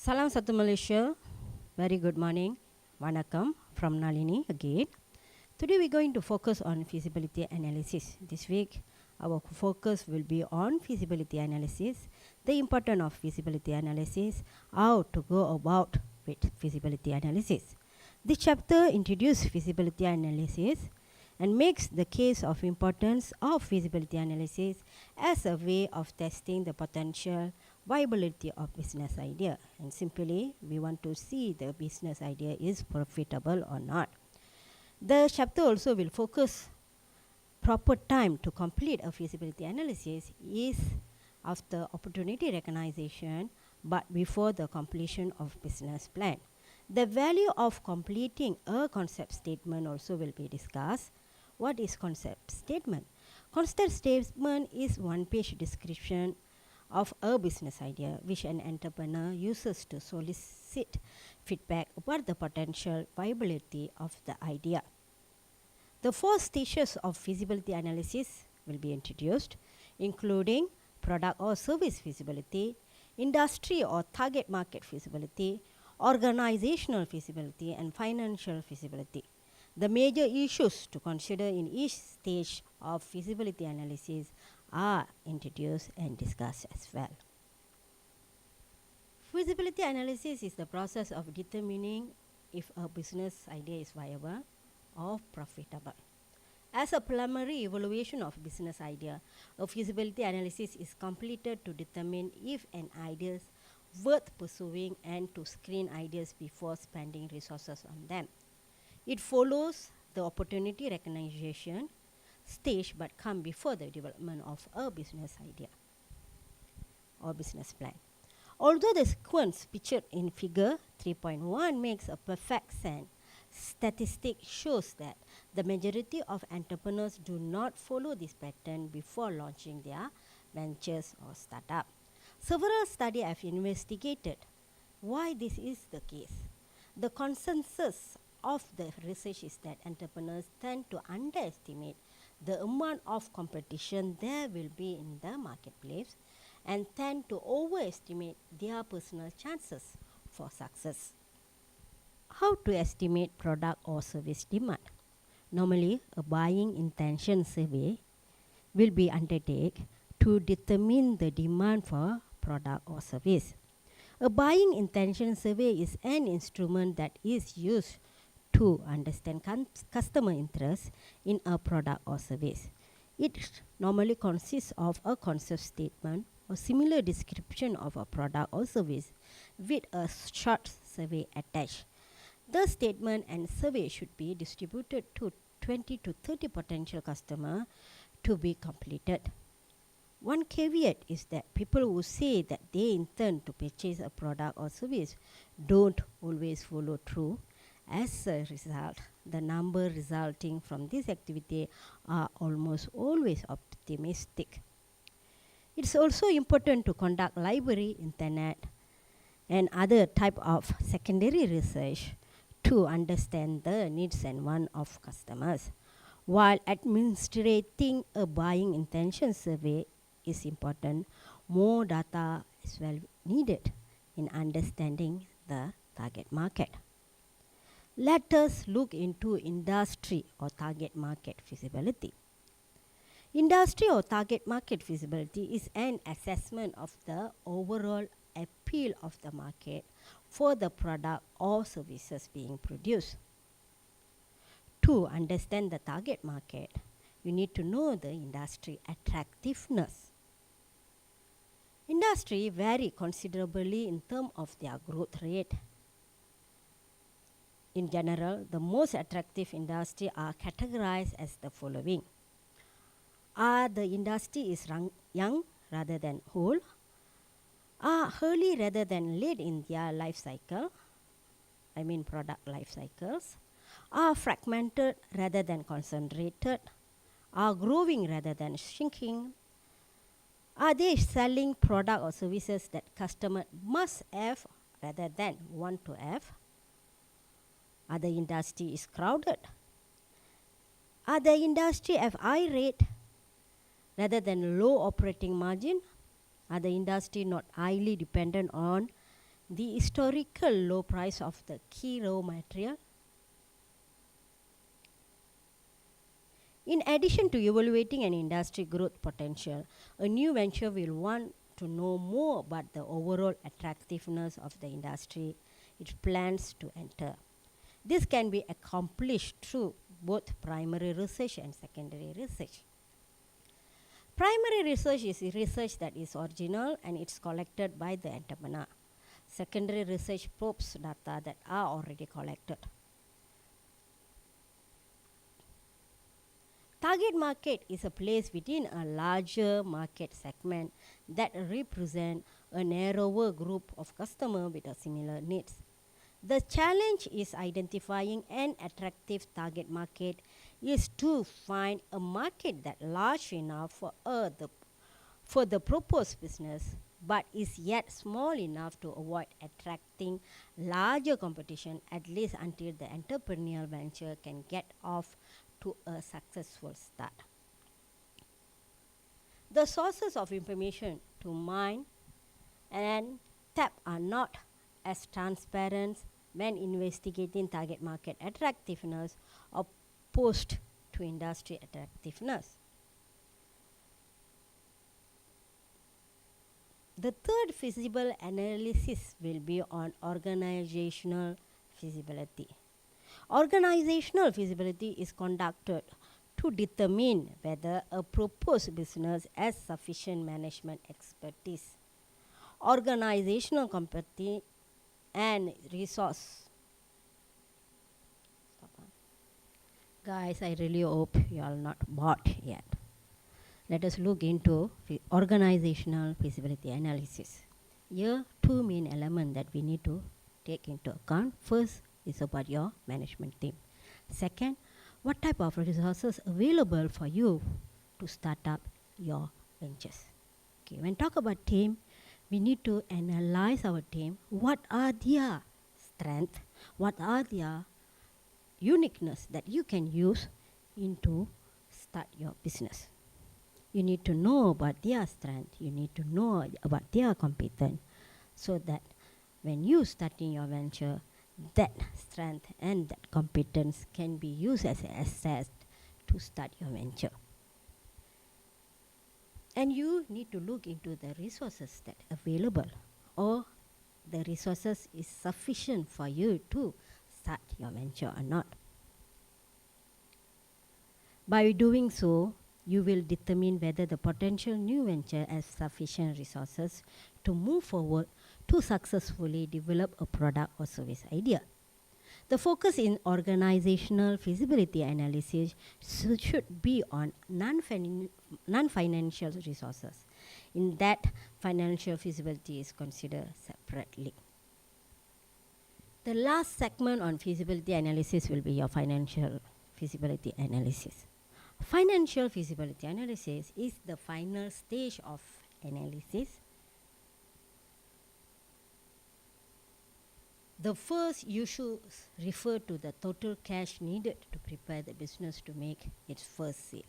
Salam Satu Malaysia. Very good morning. Vanakkam from Nalini again. Today we're going to focus on feasibility analysis. This week our focus will be on feasibility analysis, the importance of feasibility analysis, how to go about with feasibility analysis. This chapter introduces feasibility analysis and makes the case of importance of feasibility analysis as a way of testing the potential viability of business idea. And simply, we want to see the business idea is profitable or not. The chapter also will focus proper time to complete a feasibility analysis is after opportunity recognition but before the completion of business plan. The value of completing a concept statement also will be discussed. What is concept statement? Concept statement is one-page description of a business idea which an entrepreneur uses to solicit feedback about the potential viability of the idea. The 4 stages of feasibility analysis will be introduced, including product or service feasibility, industry or target market feasibility, organizational feasibility, and financial feasibility. The major issues to consider in each stage of feasibility analysis are introduced and discussed as well. Feasibility analysis is the process of determining if a business idea is viable or profitable. As a preliminary evaluation of business idea, a feasibility analysis is completed to determine if an idea is worth pursuing and to screen ideas before spending resources on them. It follows the opportunity recognition stage but come before the development of a business idea or business plan. Although the sequence pictured in figure 3.1 makes a perfect sense, statistic shows that the majority of entrepreneurs do not follow this pattern before launching their ventures or startup. Several studies have investigated why this is the case. The consensus of the research is that entrepreneurs tend to underestimate the amount of competition there will be in the marketplace and tend to overestimate their personal chances for success. How to estimate product or service demand? Normally, a buying intention survey will be undertaken to determine the demand for product or service. A buying intention survey is an instrument that is used to understand customer interest in a product or service. It normally consists of a concept statement or similar description of a product or service with a short survey attached. The statement and survey should be distributed to 20 to 30 potential customers to be completed. One caveat is that people who say that they intend to purchase a product or service don't always follow through. As a result, the number resulting from this activity are almost always optimistic. It's also important to conduct library, internet, and other type of secondary research to understand the needs and wants of customers. While administrating a buying intention survey is important, more data is well needed in understanding the target market. Let us look into industry or target market feasibility. Industry or target market feasibility is an assessment of the overall appeal of the market for the product or services being produced. To understand the target market, you need to know the industry attractiveness. Industry vary considerably in terms of their growth rate. In general, the most attractive industry are categorized as the following. Are the industry is young rather than old? Are early rather than late in their life cycle? I mean product life cycles. Are fragmented rather than concentrated? Are growing rather than shrinking? Are they selling product or services that customer must have rather than want to have? Are the industry is crowded? Are the industry have high rate rather than low operating margin? Are the industry not highly dependent on the historical low price of the key raw material. In addition to evaluating an industry growth potential, a new venture will want to know more about the overall attractiveness of the industry it plans to enter. This can be accomplished through both primary research and secondary research. Primary research is research that is original and it's collected by the entrepreneur. Secondary research probes data that are already collected. Target market is a place within a larger market segment that represent a narrower group of customers with a similar needs. The challenge is identifying an attractive target market is to find a market that large enough for the proposed business but is yet small enough to avoid attracting larger competition, at least until the entrepreneurial venture can get off to a successful start. The sources of information to mine and tap are not as transparent when investigating target market attractiveness opposed to industry attractiveness. The third feasible analysis will be on organizational feasibility. Organizational feasibility is conducted to determine whether a proposed business has sufficient management expertise, organizational competence, and resource. Guys, I really hope you are not bored yet. Let us look into organizational feasibility analysis. Here, two main elements that we need to take into account. First is about your management team. Second, what type of resources available for you to start up your ventures. Okay, when talk about team, we need to analyze our team. What are their strengths? What are their uniqueness that you can use into start your business? You need to know about their strength. You need to know about their competence, so that when you starting your venture, that strength and that competence can be used as an asset to start your venture. And you need to look into the resources that are available, or the resources is sufficient for you to start your venture or not. By doing so, you will determine whether the potential new venture has sufficient resources to move forward to successfully develop a product or service idea. The focus in organizational feasibility analysis should be on non-financial resources. In that, financial feasibility is considered separately. The last segment on feasibility analysis will be your financial feasibility analysis. Financial feasibility analysis is the final stage of analysis. The first, you should refer to the total cash needed to prepare the business to make its first sale.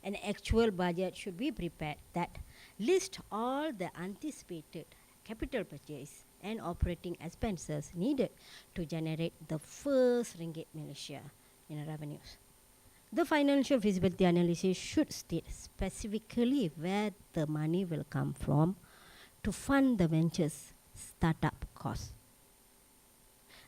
An actual budget should be prepared that lists all the anticipated capital purchase and operating expenses needed to generate the first ringgit Malaysia in revenues. The financial feasibility analysis should state specifically where the money will come from to fund the venture's startup costs.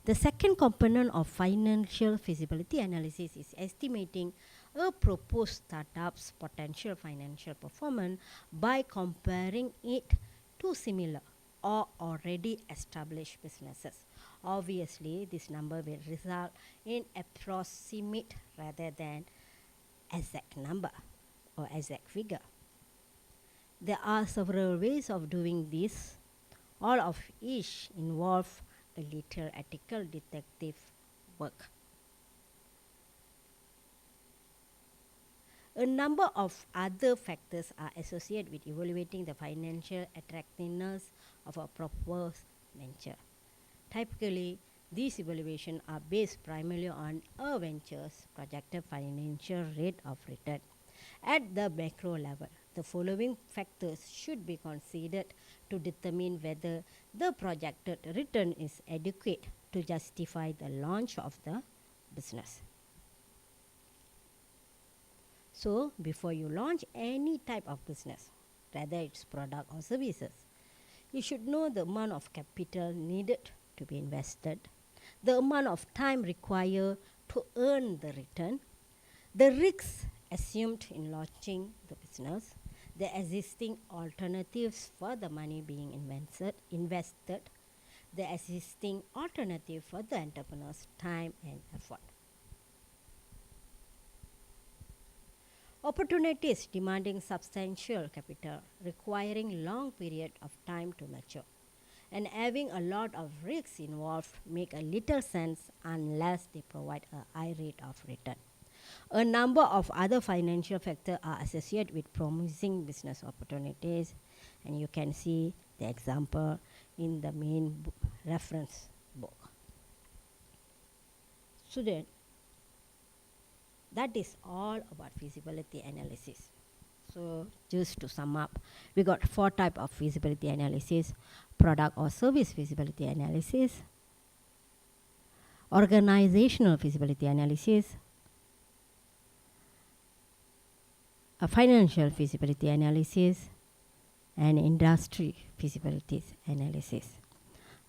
The second component of financial feasibility analysis is estimating a proposed startup's potential financial performance by comparing it to similar or already established businesses. Obviously, this number will result in approximate rather than exact number or exact figure. There are several ways of doing this, all of each involve a little ethical detective work. A number of other factors are associated with evaluating the financial attractiveness of a proposed venture. Typically, these evaluations are based primarily on a venture's projected financial rate of return. At the macro level, the following factors should be considered to determine whether the projected return is adequate to justify the launch of the business. So, before you launch any type of business, whether it's product or services, you should know the amount of capital needed to be invested, the amount of time required to earn the return, the risks assumed in launching the business, the existing alternatives for the money being invested, the existing alternative for the entrepreneur's time and effort. Opportunities demanding substantial capital, requiring long period of time to mature, and having a lot of risks involved make a little sense unless they provide a high rate of return. A number of other financial factors are associated with promising business opportunities, and you can see the example in the main reference book. So that is all about feasibility analysis. So just to sum up, we got 4 types of feasibility analysis: product or service feasibility analysis, organizational feasibility analysis, a financial feasibility analysis, and industry feasibility analysis.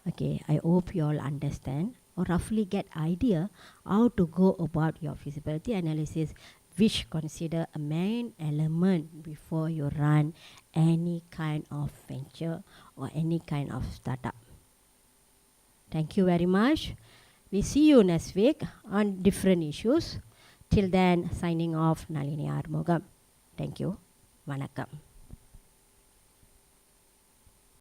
Okay, I hope you all understand or roughly get idea how to go about your feasibility analysis, which consider a main element before you run any kind of venture or any kind of startup. Thank you very much. We see you next week on different issues. Till then, signing off, Nalini Armugam. Thank you. Vanakkam.